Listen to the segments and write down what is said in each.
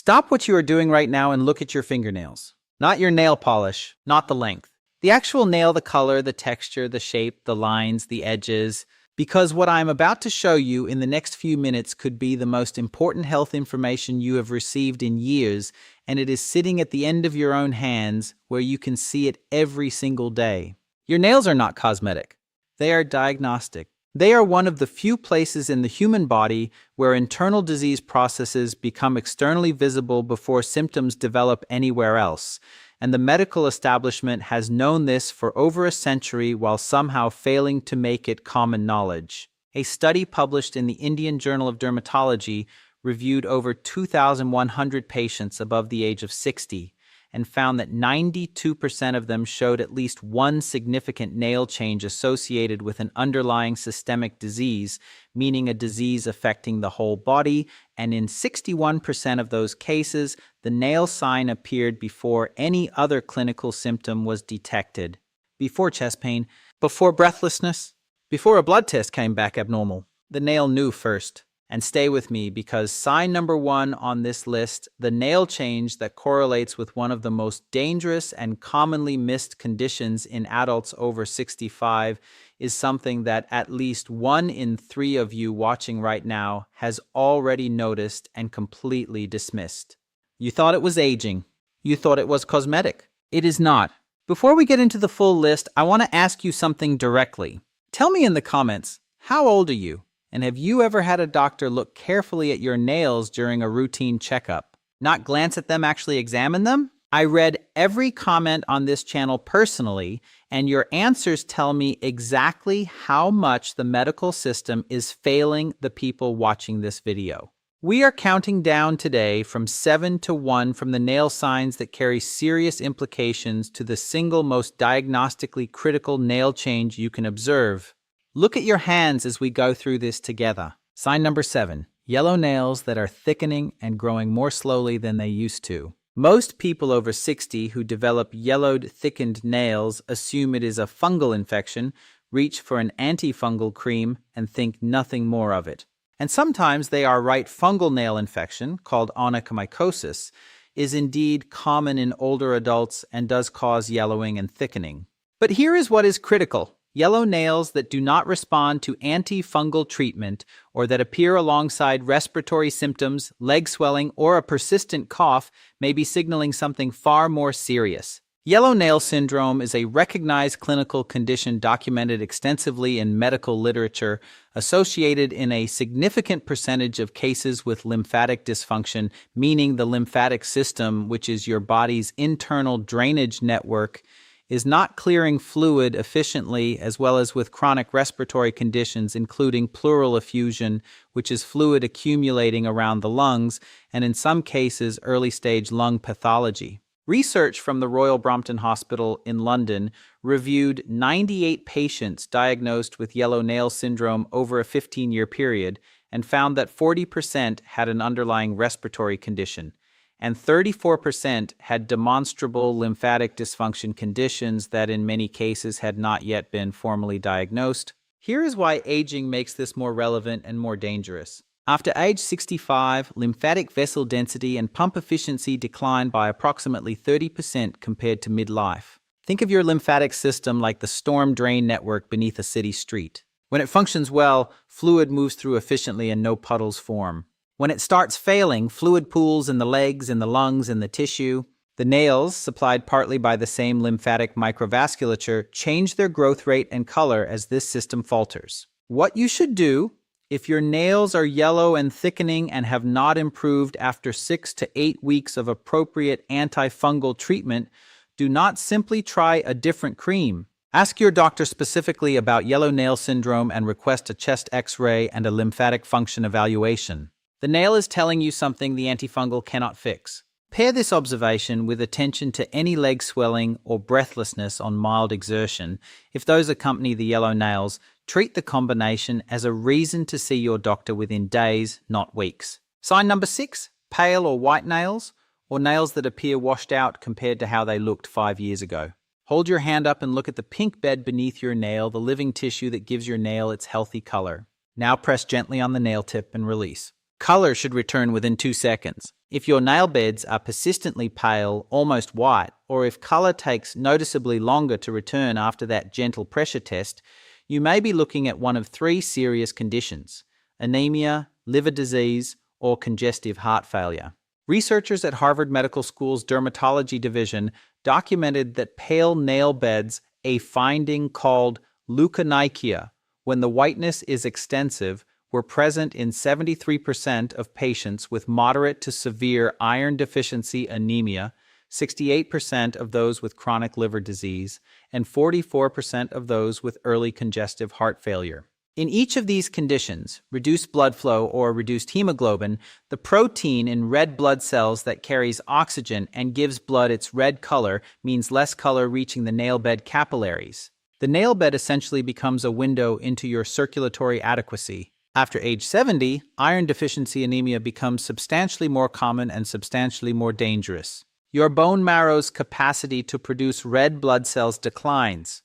Stop what you are doing right now and look at your fingernails. Not your nail polish, not the length. The actual nail, the color, the texture, the shape, the lines, the edges. Because what I am about to show you in the next few minutes could be the most important health information you have received in years, and it is sitting at the end of your own hands where you can see it every single day. Your nails are not cosmetic. They are diagnostic. They are one of the few places in the human body where internal disease processes become externally visible before symptoms develop anywhere else, and the medical establishment has known this for over a century while somehow failing to make it common knowledge. A study published in the Indian Journal of Dermatology reviewed over 2,100 patients above the age of 60 and found that 92% of them showed at least one significant nail change associated with an underlying systemic disease, meaning a disease affecting the whole body, and in 61% of those cases, the nail sign appeared before any other clinical symptom was detected. Before chest pain, before breathlessness, before a blood test came back abnormal, the nail knew first. And stay with me, because sign number one on this list, the nail change that correlates with one of the most dangerous and commonly missed conditions in adults over 65, is something that at least 1 in 3 of you watching right now has already noticed and completely dismissed. You thought it was aging. You thought it was cosmetic. It is not. Before we get into the full list, I want to ask you something directly. Tell me in the comments, how old are you? And have you ever had a doctor look carefully at your nails during a routine checkup? Not glance at them, actually examine them? I read every comment on this channel personally, and your answers tell me exactly how much the medical system is failing the people watching this video. We are counting down today from 7 to 1 from the nail signs that carry serious implications to the single most diagnostically critical nail change you can observe. Look at your hands as we go through this together. Sign number 7, yellow nails that are thickening and growing more slowly than they used to. Most people over 60 who develop yellowed, thickened nails assume it is a fungal infection, reach for an antifungal cream, and think nothing more of it. And sometimes they are right. Fungal nail infection, called onychomycosis, is indeed common in older adults and does cause yellowing and thickening. But here is what is critical. Yellow nails that do not respond to antifungal treatment or that appear alongside respiratory symptoms, leg swelling, or a persistent cough may be signaling something far more serious. Yellow nail syndrome is a recognized clinical condition documented extensively in medical literature, associated in a significant percentage of cases with lymphatic dysfunction, meaning the lymphatic system, which is your body's internal drainage network, is not clearing fluid efficiently, as well as with chronic respiratory conditions including pleural effusion, which is fluid accumulating around the lungs, and in some cases early-stage lung pathology. Research from the Royal Brompton Hospital in London reviewed 98 patients diagnosed with yellow nail syndrome over a 15-year period and found that 40% had an underlying respiratory condition, and 34% had demonstrable lymphatic dysfunction conditions that in many cases had not yet been formally diagnosed. Here is why aging makes this more relevant and more dangerous. After age 65, lymphatic vessel density and pump efficiency decline by approximately 30% compared to midlife. Think of your lymphatic system like the storm drain network beneath a city street. When it functions well, fluid moves through efficiently and no puddles form. When it starts failing, fluid pools in the legs, in the lungs, in the tissue. The nails, supplied partly by the same lymphatic microvasculature, change their growth rate and color as this system falters. What you should do, if your nails are yellow and thickening and have not improved after 6 to 8 weeks of appropriate antifungal treatment, do not simply try a different cream. Ask your doctor specifically about yellow nail syndrome and request a chest X-ray and a lymphatic function evaluation. The nail is telling you something the antifungal cannot fix. Pair this observation with attention to any leg swelling or breathlessness on mild exertion. If those accompany the yellow nails, treat the combination as a reason to see your doctor within days, not weeks. Sign number 6, pale or white nails, or nails that appear washed out compared to how they looked 5 years ago. Hold your hand up and look at the pink bed beneath your nail, the living tissue that gives your nail its healthy color. Now press gently on the nail tip and release. Color should return within 2 seconds. If your nail beds are persistently pale, almost white, or if color takes noticeably longer to return after that gentle pressure test, you may be looking at one of 3 serious conditions: anemia, liver disease, or congestive heart failure. Researchers at Harvard Medical School's dermatology division documented that pale nail beds, a finding called leukonychia, when the whiteness is extensive, were present in 73% of patients with moderate to severe iron deficiency anemia, 68% of those with chronic liver disease, and 44% of those with early congestive heart failure. In each of these conditions, reduced blood flow or reduced hemoglobin, the protein in red blood cells that carries oxygen and gives blood its red color, means less color reaching the nail bed capillaries. The nail bed essentially becomes a window into your circulatory adequacy. After age 70, iron deficiency anemia becomes substantially more common and substantially more dangerous. Your bone marrow's capacity to produce red blood cells declines.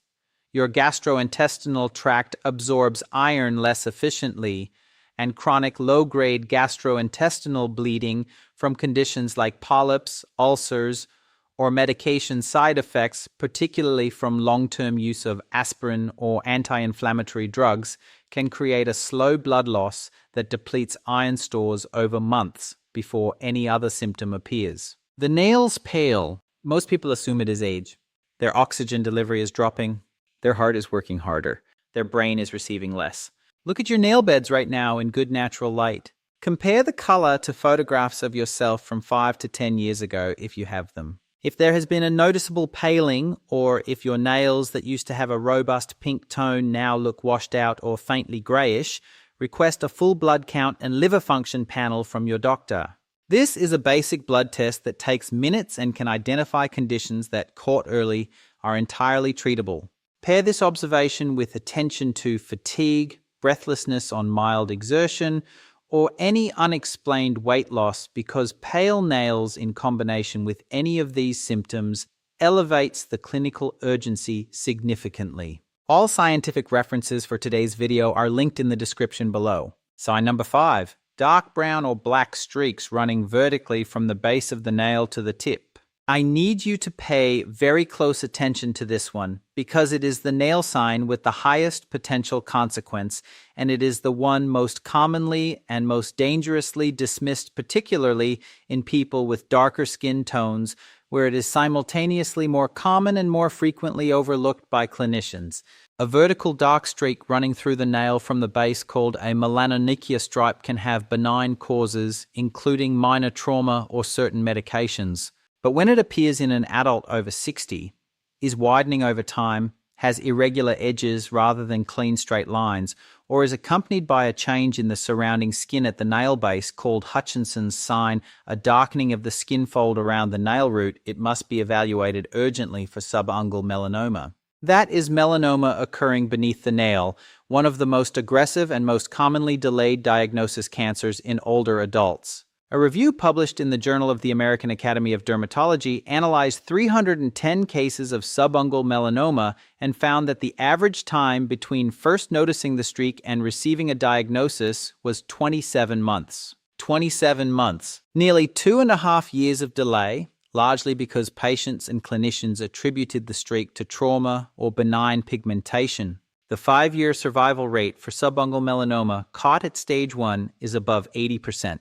Your gastrointestinal tract absorbs iron less efficiently, and chronic low-grade gastrointestinal bleeding from conditions like polyps, ulcers, or medication side effects, particularly from long-term use of aspirin or anti-inflammatory drugs, can create a slow blood loss that depletes iron stores over months before any other symptom appears. The nails pale. Most people assume it is age. Their oxygen delivery is dropping. Their heart is working harder. Their brain is receiving less. Look at your nail beds right now in good natural light. Compare the color to photographs of yourself from 5 to 10 years ago if you have them. If there has been a noticeable paling, or if your nails that used to have a robust pink tone now look washed out or faintly grayish, request a full blood count and liver function panel from your doctor. This is a basic blood test that takes minutes and can identify conditions that, caught early, are entirely treatable. Pair this observation with attention to fatigue, breathlessness on mild exertion, or any unexplained weight loss, because pale nails in combination with any of these symptoms elevates the clinical urgency significantly. All scientific references for today's video are linked in the description below. Sign number 5, dark brown or black streaks running vertically from the base of the nail to the tip. I need you to pay very close attention to this one because it is the nail sign with the highest potential consequence, and it is the one most commonly and most dangerously dismissed, particularly in people with darker skin tones, where it is simultaneously more common and more frequently overlooked by clinicians. A vertical dark streak running through the nail from the base called a melanoma stripe can have benign causes, including minor trauma or certain medications. But when it appears in an adult over 60, is widening over time, has irregular edges rather than clean straight lines, or is accompanied by a change in the surrounding skin at the nail base called Hutchinson's sign, a darkening of the skin fold around the nail root, it must be evaluated urgently for subungual melanoma. That is melanoma occurring beneath the nail, one of the most aggressive and most commonly delayed diagnosis cancers in older adults. A review published in the Journal of the American Academy of Dermatology analyzed 310 cases of subungual melanoma and found that the average time between first noticing the streak and receiving a diagnosis was 27 months. 27 months. Nearly 2.5 years of delay, largely because patients and clinicians attributed the streak to trauma or benign pigmentation. The 5-year survival rate for subungual melanoma caught at stage 1 is above 80%.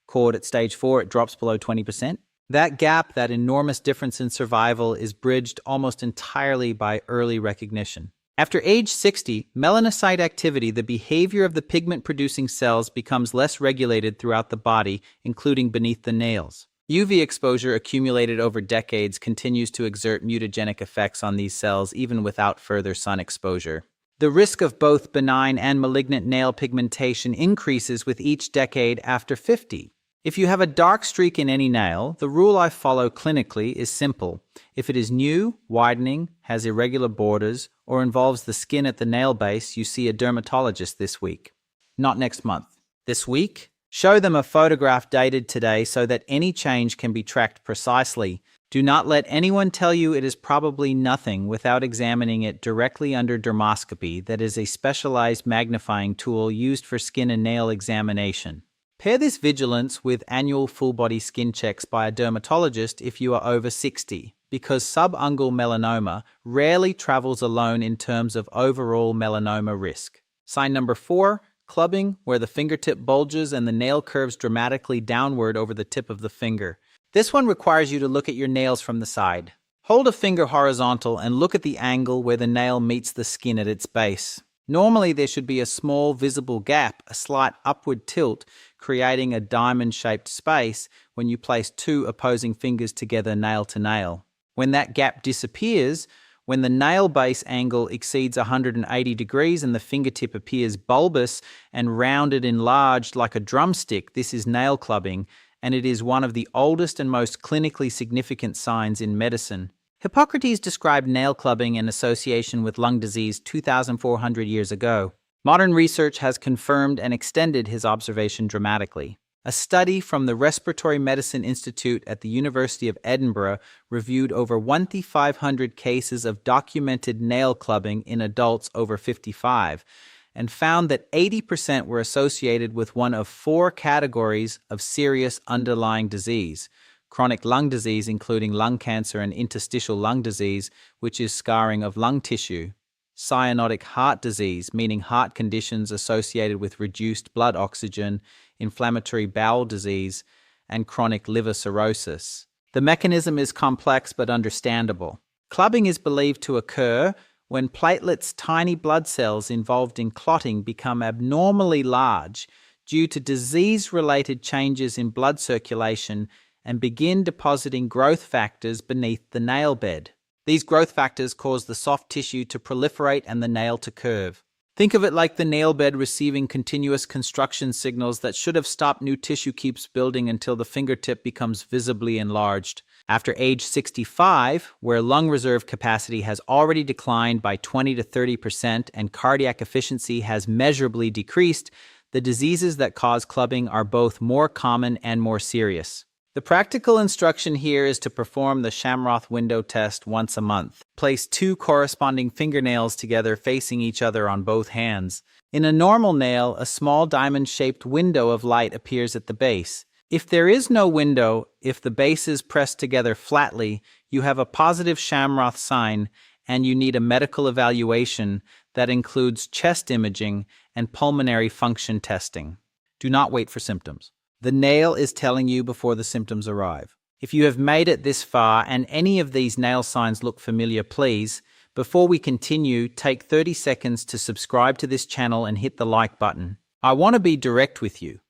Caught at stage 4, it drops below 20%. That gap, that enormous difference in survival, is bridged almost entirely by early recognition. After age 60, melanocyte activity, the behavior of the pigment-producing cells, becomes less regulated throughout the body, including beneath the nails. UV exposure accumulated over decades continues to exert mutagenic effects on these cells even without further sun exposure. The risk of both benign and malignant nail pigmentation increases with each decade after 50. If you have a dark streak in any nail, the rule I follow clinically is simple. If it is new, widening, has irregular borders, or involves the skin at the nail base, you see a dermatologist this week. Not next month. This week? Show them a photograph dated today so that any change can be tracked precisely. Do not let anyone tell you it is probably nothing without examining it directly under dermoscopy, that is a specialized magnifying tool used for skin and nail examination. Pair this vigilance with annual full-body skin checks by a dermatologist if you are over 60, because subungual melanoma rarely travels alone in terms of overall melanoma risk. Sign number 4, clubbing, where the fingertip bulges and the nail curves dramatically downward over the tip of the finger. This one requires you to look at your nails from the side. Hold a finger horizontal and look at the angle where the nail meets the skin at its base. Normally, there should be a small visible gap, a slight upward tilt, creating a diamond-shaped space when you place two opposing fingers together nail to nail. When that gap disappears, when the nail base angle exceeds 180 degrees and the fingertip appears bulbous and rounded enlarged like a drumstick, this is nail clubbing, and it is one of the oldest and most clinically significant signs in medicine. Hippocrates described nail clubbing in association with lung disease 2,400 years ago. Modern research has confirmed and extended his observation dramatically. A study from the Respiratory Medicine Institute at the University of Edinburgh reviewed over 1,500 cases of documented nail clubbing in adults over 55 and found that 80% were associated with one of 4 categories of serious underlying disease: chronic lung disease, including lung cancer and interstitial lung disease, which is scarring of lung tissue; cyanotic heart disease, meaning heart conditions associated with reduced blood oxygen; inflammatory bowel disease; and chronic liver cirrhosis. The mechanism is complex but understandable. Clubbing is believed to occur when platelets, tiny blood cells involved in clotting, become abnormally large due to disease-related changes in blood circulation and begin depositing growth factors beneath the nail bed. These growth factors cause the soft tissue to proliferate and the nail to curve. Think of it like the nail bed receiving continuous construction signals that should have stopped. New tissue keeps building until the fingertip becomes visibly enlarged. After age 65, where lung reserve capacity has already declined by 20 to 30% and cardiac efficiency has measurably decreased, the diseases that cause clubbing are both more common and more serious. The practical instruction here is to perform the Shamroth window test once a month. Place 2 corresponding fingernails together facing each other on both hands. In a normal nail, a small diamond-shaped window of light appears at the base. If there is no window, if the bases press together flatly, you have a positive Shamroth sign and you need a medical evaluation that includes chest imaging and pulmonary function testing. Do not wait for symptoms. The nail is telling you before the symptoms arrive. If you have made it this far and any of these nail signs look familiar, please, before we continue, take 30 seconds to subscribe to this channel and hit the like button. I want to be direct with you.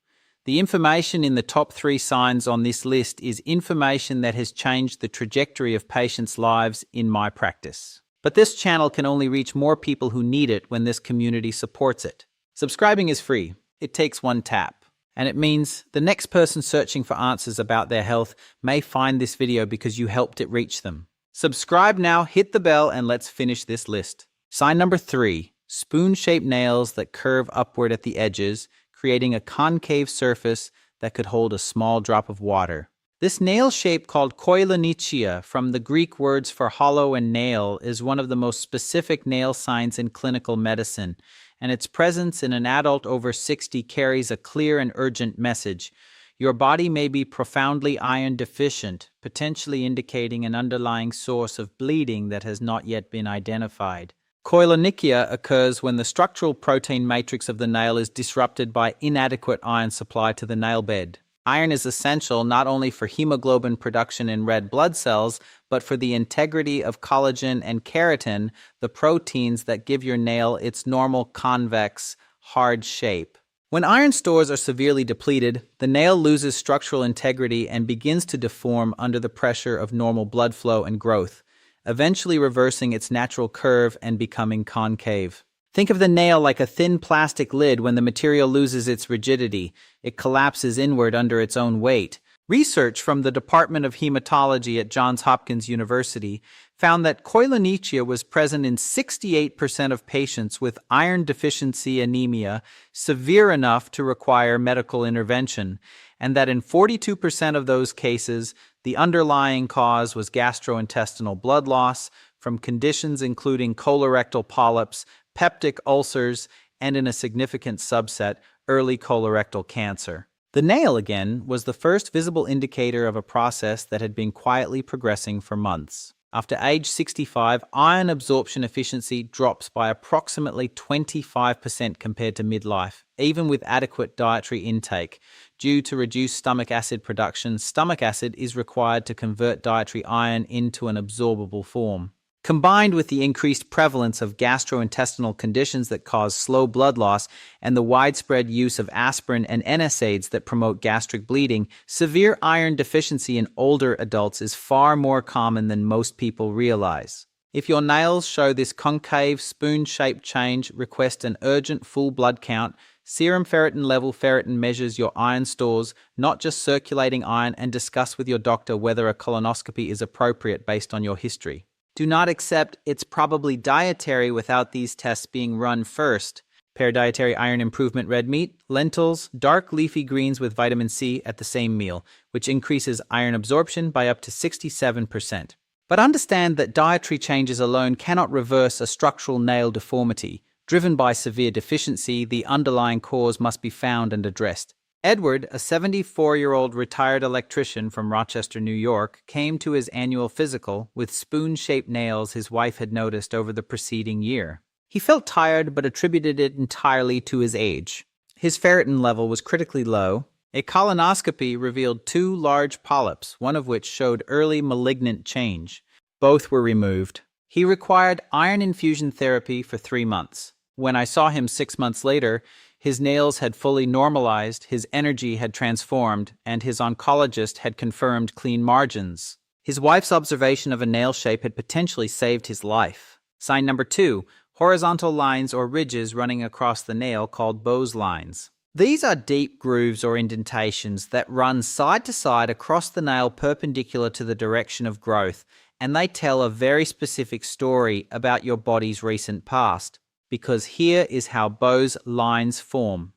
The information in the top 3 signs on this list is information that has changed the trajectory of patients' lives in my practice. But this channel can only reach more people who need it when this community supports it. Subscribing is free. It takes one tap. And it means the next person searching for answers about their health may find this video because you helped it reach them. Subscribe now, hit the bell, and let's finish this list. Sign number 3, spoon-shaped nails that curve upward at the edges, creating a concave surface that could hold a small drop of water. This nail shape, called koilonychia, from the Greek words for hollow and nail, is one of the most specific nail signs in clinical medicine, and its presence in an adult over 60 carries a clear and urgent message. Your body may be profoundly iron deficient, potentially indicating an underlying source of bleeding that has not yet been identified. Koilonychia occurs when the structural protein matrix of the nail is disrupted by inadequate iron supply to the nail bed. Iron is essential not only for hemoglobin production in red blood cells, but for the integrity of collagen and keratin, the proteins that give your nail its normal convex, hard shape. When iron stores are severely depleted, the nail loses structural integrity and begins to deform under the pressure of normal blood flow and growth, eventually reversing its natural curve and becoming concave. Think of the nail like a thin plastic lid. When the material loses its rigidity, it collapses inward under its own weight. Research from the Department of Hematology at Johns Hopkins University found that koilonychia was present in 68% of patients with iron deficiency anemia severe enough to require medical intervention, and that in 42% of those cases, the underlying cause was gastrointestinal blood loss from conditions including colorectal polyps, peptic ulcers, and in a significant subset, early colorectal cancer. The nail, again, was the first visible indicator of a process that had been quietly progressing for months. After age 65, iron absorption efficiency drops by approximately 25% compared to midlife, even with adequate dietary intake. Due to reduced stomach acid production, stomach acid is required to convert dietary iron into an absorbable form. Combined with the increased prevalence of gastrointestinal conditions that cause slow blood loss and the widespread use of aspirin and NSAIDs that promote gastric bleeding, severe iron deficiency in older adults is far more common than most people realize. If your nails show this concave, spoon-shaped change, request an urgent full blood count. Serum ferritin level ferritin measures your iron stores, not just circulating iron, and discuss with your doctor whether a colonoscopy is appropriate based on your history. Do not accept it's probably dietary without these tests being run first. Pair dietary iron improvement red meat, lentils, dark leafy greens with vitamin C at the same meal, which increases iron absorption by up to 67%. But understand that dietary changes alone cannot reverse a structural nail deformity. Driven by severe deficiency, the underlying cause must be found and addressed. Edward, a 74-year-old retired electrician from Rochester, New York, came to his annual physical with spoon-shaped nails his wife had noticed over the preceding year. He felt tired but attributed it entirely to his age. His ferritin level was critically low. A colonoscopy revealed 2 large polyps, one of which showed early malignant change. Both were removed. He required iron infusion therapy for 3 months. When I saw him 6 months later, his nails had fully normalized, his energy had transformed, and his oncologist had confirmed clean margins. His wife's observation of a nail shape had potentially saved his life. Sign number 2, horizontal lines or ridges running across the nail called Beau's lines. These are deep grooves or indentations that run side to side across the nail perpendicular to the direction of growth, and they tell a very specific story about your body's recent past. Because here is how Beau's lines form.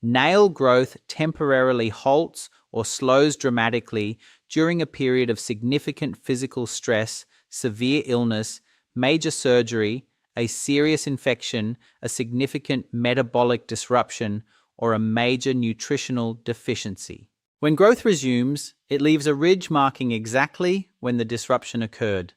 Nail growth temporarily halts or slows dramatically during a period of significant physical stress, severe illness, major surgery, a serious infection, a significant metabolic disruption, or a major nutritional deficiency. When growth resumes, it leaves a ridge marking exactly when the disruption occurred,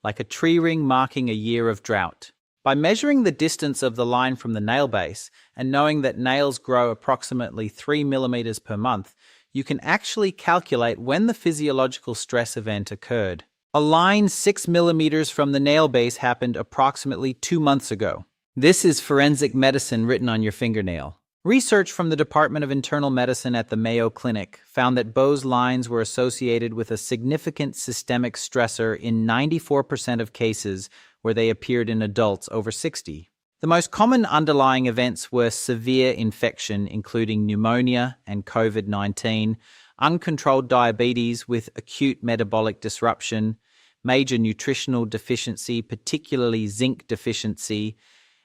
like a tree ring marking a year of drought. By measuring the distance of the line from the nail base and knowing that nails grow approximately 3 millimeters per month, you can actually calculate when the physiological stress event occurred. A line 6 millimeters from the nail base happened approximately 2 months ago. This is forensic medicine written on your fingernail. Research from the Department of Internal Medicine at the Mayo Clinic found that Beau's lines were associated with a significant systemic stressor in 94% of cases where they appeared in adults over 60. The most common underlying events were severe infection, including pneumonia and COVID-19, uncontrolled diabetes with acute metabolic disruption, major nutritional deficiency, particularly zinc deficiency,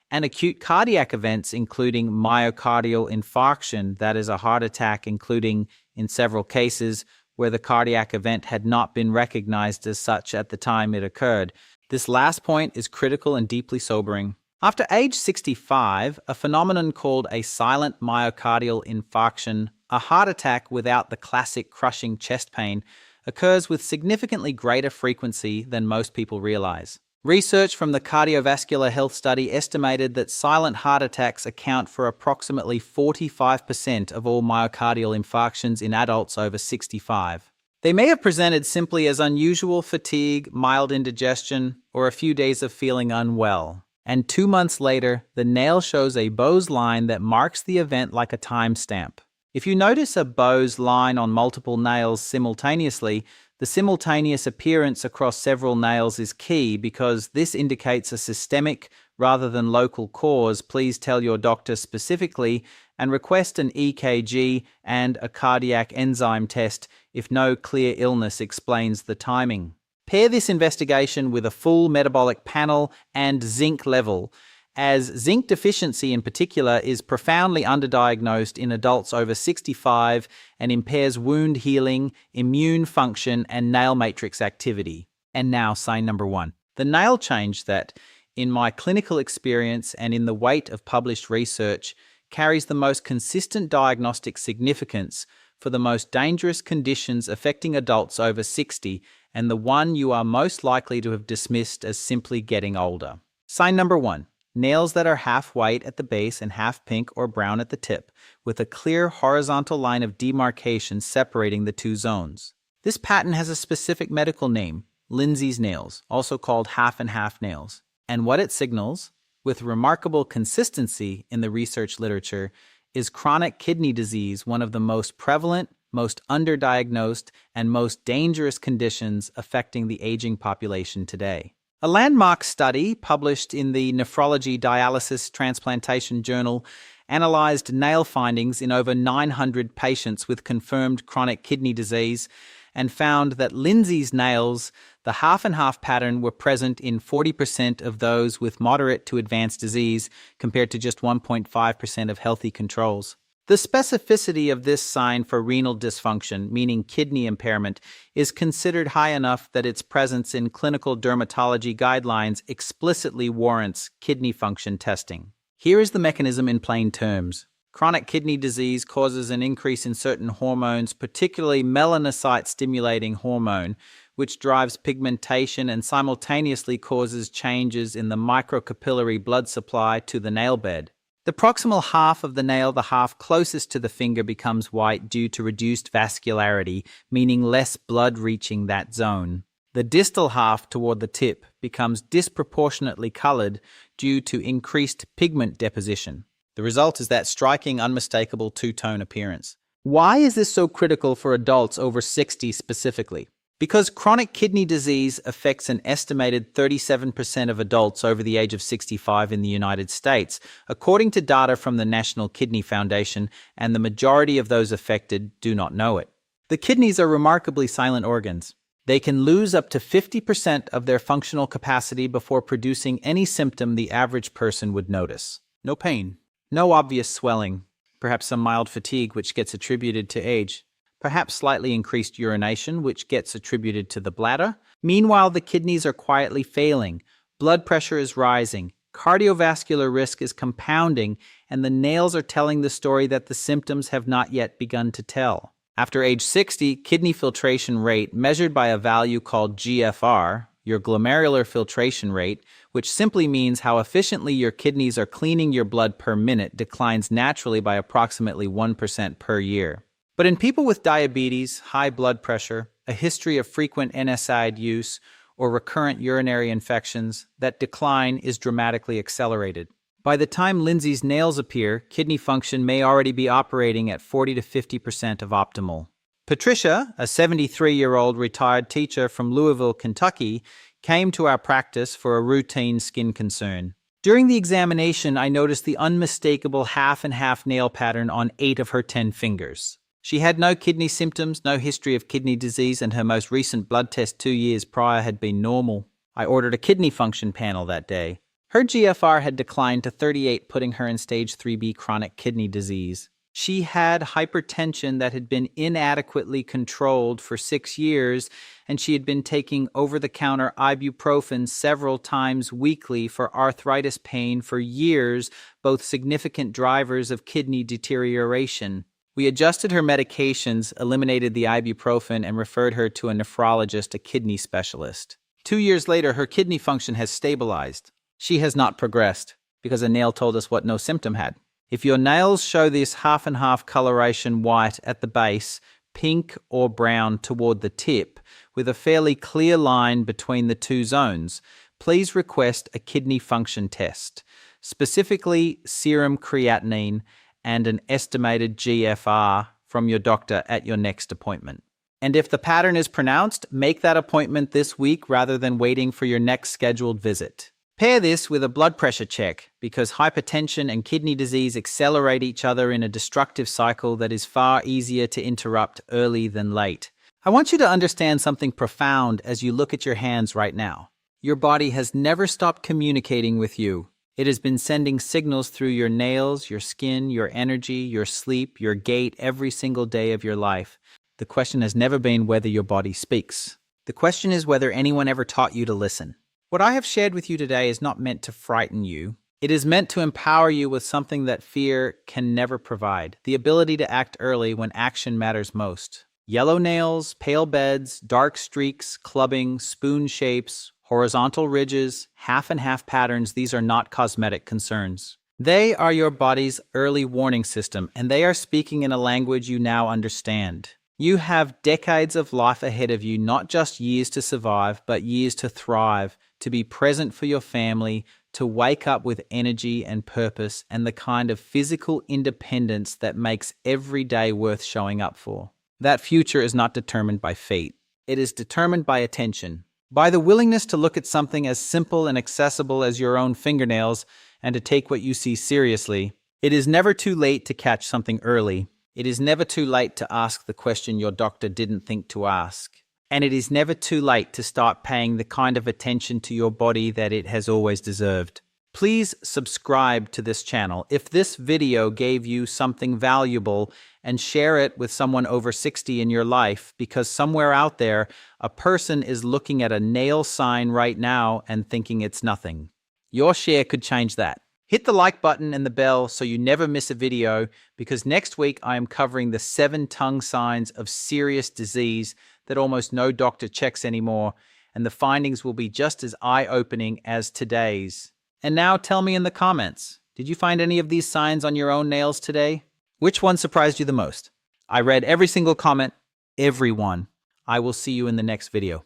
and acute cardiac events, including myocardial infarction, that is a heart attack, including, in several cases, where the cardiac event had not been recognized as such at the time it occurred. This last point is critical and deeply sobering. After age 65, a phenomenon called a silent myocardial infarction, a heart attack without the classic crushing chest pain, occurs with significantly greater frequency than most people realize. Research from the Cardiovascular Health Study estimated that silent heart attacks account for approximately 45% of all myocardial infarctions in adults over 65. They may have presented simply as unusual fatigue, mild indigestion, or a few days of feeling unwell. And 2 months later, the nail shows a Beau's line that marks the event like a timestamp. If you notice a Beau's line on multiple nails simultaneously, the simultaneous appearance across several nails is key because this indicates a systemic rather than local cause. Please tell your doctor specifically and request an EKG and a cardiac enzyme test if no clear illness explains the timing. Pair this investigation with a full metabolic panel and zinc level, as zinc deficiency in particular is profoundly underdiagnosed in adults over 65 and impairs wound healing, immune function, and nail matrix activity. And now, sign number 1. The nail change that, in my clinical experience and in the weight of published research, carries the most consistent diagnostic significance for the most dangerous conditions affecting adults over 60 and the one you are most likely to have dismissed as simply getting older. Sign number 1. Nails that are half white at the base and half pink or brown at the tip, with a clear horizontal line of demarcation separating the two zones. This pattern has a specific medical name, Lindsay's nails, also called half and half nails. And what it signals, with remarkable consistency in the research literature, is chronic kidney disease, one of the most prevalent, most underdiagnosed, and most dangerous conditions affecting the aging population today. A landmark study published in the Nephrology Dialysis Transplantation Journal analyzed nail findings in over 900 patients with confirmed chronic kidney disease and found that Lindsay's nails, the half and half pattern, were present in 40% of those with moderate to advanced disease compared to just 1.5% of healthy controls. The specificity of this sign for renal dysfunction, meaning kidney impairment, is considered high enough that its presence in clinical dermatology guidelines explicitly warrants kidney function testing. Here is the mechanism in plain terms. Chronic kidney disease causes an increase in certain hormones, particularly melanocyte-stimulating hormone, which drives pigmentation and simultaneously causes changes in the microcapillary blood supply to the nail bed. The proximal half of the nail, the half closest to the finger, becomes white due to reduced vascularity, meaning less blood reaching that zone. The distal half toward the tip becomes disproportionately colored due to increased pigment deposition. The result is that striking, unmistakable two-tone appearance. Why is this so critical for adults over 60 specifically? Because chronic kidney disease affects an estimated 37% of adults over the age of 65 in the United States, according to data from the National Kidney Foundation, and the majority of those affected do not know it. The kidneys are remarkably silent organs. They can lose up to 50% of their functional capacity before producing any symptom the average person would notice. No pain, no obvious swelling, perhaps some mild fatigue which gets attributed to age. Perhaps slightly increased urination, which gets attributed to the bladder. Meanwhile, the kidneys are quietly failing, blood pressure is rising, cardiovascular risk is compounding, and the nails are telling the story that the symptoms have not yet begun to tell. After age 60, kidney filtration rate, measured by a value called GFR, your glomerular filtration rate, which simply means how efficiently your kidneys are cleaning your blood per minute, declines naturally by approximately 1% per year. But in people with diabetes, high blood pressure, a history of frequent NSAID use, or recurrent urinary infections, that decline is dramatically accelerated. By the time Lindsay's nails appear, kidney function may already be operating at 40 to 50% of optimal. Patricia, a 73-year-old retired teacher from Louisville, Kentucky, came to our practice for a routine skin concern. During the examination, I noticed the unmistakable half and half nail pattern on 8 of her 10 fingers. She had no kidney symptoms, no history of kidney disease, and her most recent blood test 2 years prior had been normal. I ordered a kidney function panel that day. Her GFR had declined to 38, putting her in stage 3B chronic kidney disease. She had hypertension that had been inadequately controlled for 6 years, and she had been taking over-the-counter ibuprofen several times weekly for arthritis pain for years, both significant drivers of kidney deterioration. We adjusted her medications, eliminated the ibuprofen, and referred her to a nephrologist, a kidney specialist. 2 years later, her kidney function has stabilized. She has not progressed, because a nail told us what no symptom had. If your nails show this half and half coloration white at the base, pink or brown toward the tip, with a fairly clear line between the two zones, please request a kidney function test, specifically serum creatinine, and an estimated GFR from your doctor at your next appointment. And if the pattern is pronounced, make that appointment this week rather than waiting for your next scheduled visit. Pair this with a blood pressure check, because hypertension and kidney disease accelerate each other in a destructive cycle that is far easier to interrupt early than late. I want you to understand something profound as you look at your hands right now. Your body has never stopped communicating with you. It has been sending signals through your nails, your skin, your energy, your sleep, your gait every single day of your life. The question has never been whether your body speaks. The question is whether anyone ever taught you to listen. What I have shared with you today is not meant to frighten you. It is meant to empower you with something that fear can never provide, the ability to act early when action matters most. Yellow nails, pale beds, dark streaks, clubbing, spoon shapes, horizontal ridges, half and half patterns, these are not cosmetic concerns. They are your body's early warning system, and they are speaking in a language you now understand. You have decades of life ahead of you, not just years to survive, but years to thrive, to be present for your family, to wake up with energy and purpose, and the kind of physical independence that makes every day worth showing up for. That future is not determined by fate. It is determined by attention, by the willingness to look at something as simple and accessible as your own fingernails and to take what you see seriously. It is never too late to catch something early. It is never too late to ask the question your doctor didn't think to ask. And it is never too late to start paying the kind of attention to your body that it has always deserved. Please subscribe to this channel if this video gave you something valuable, and share it with someone over 60 in your life, because somewhere out there, a person is looking at a nail sign right now and thinking it's nothing. Your share could change that. Hit the like button and the bell so you never miss a video, because next week I am covering the 7 tongue signs of serious disease that almost no doctor checks anymore, and the findings will be just as eye-opening as today's. And now tell me in the comments, did you find any of these signs on your own nails today? Which one surprised you the most? I read every single comment, every one. I will see you in the next video.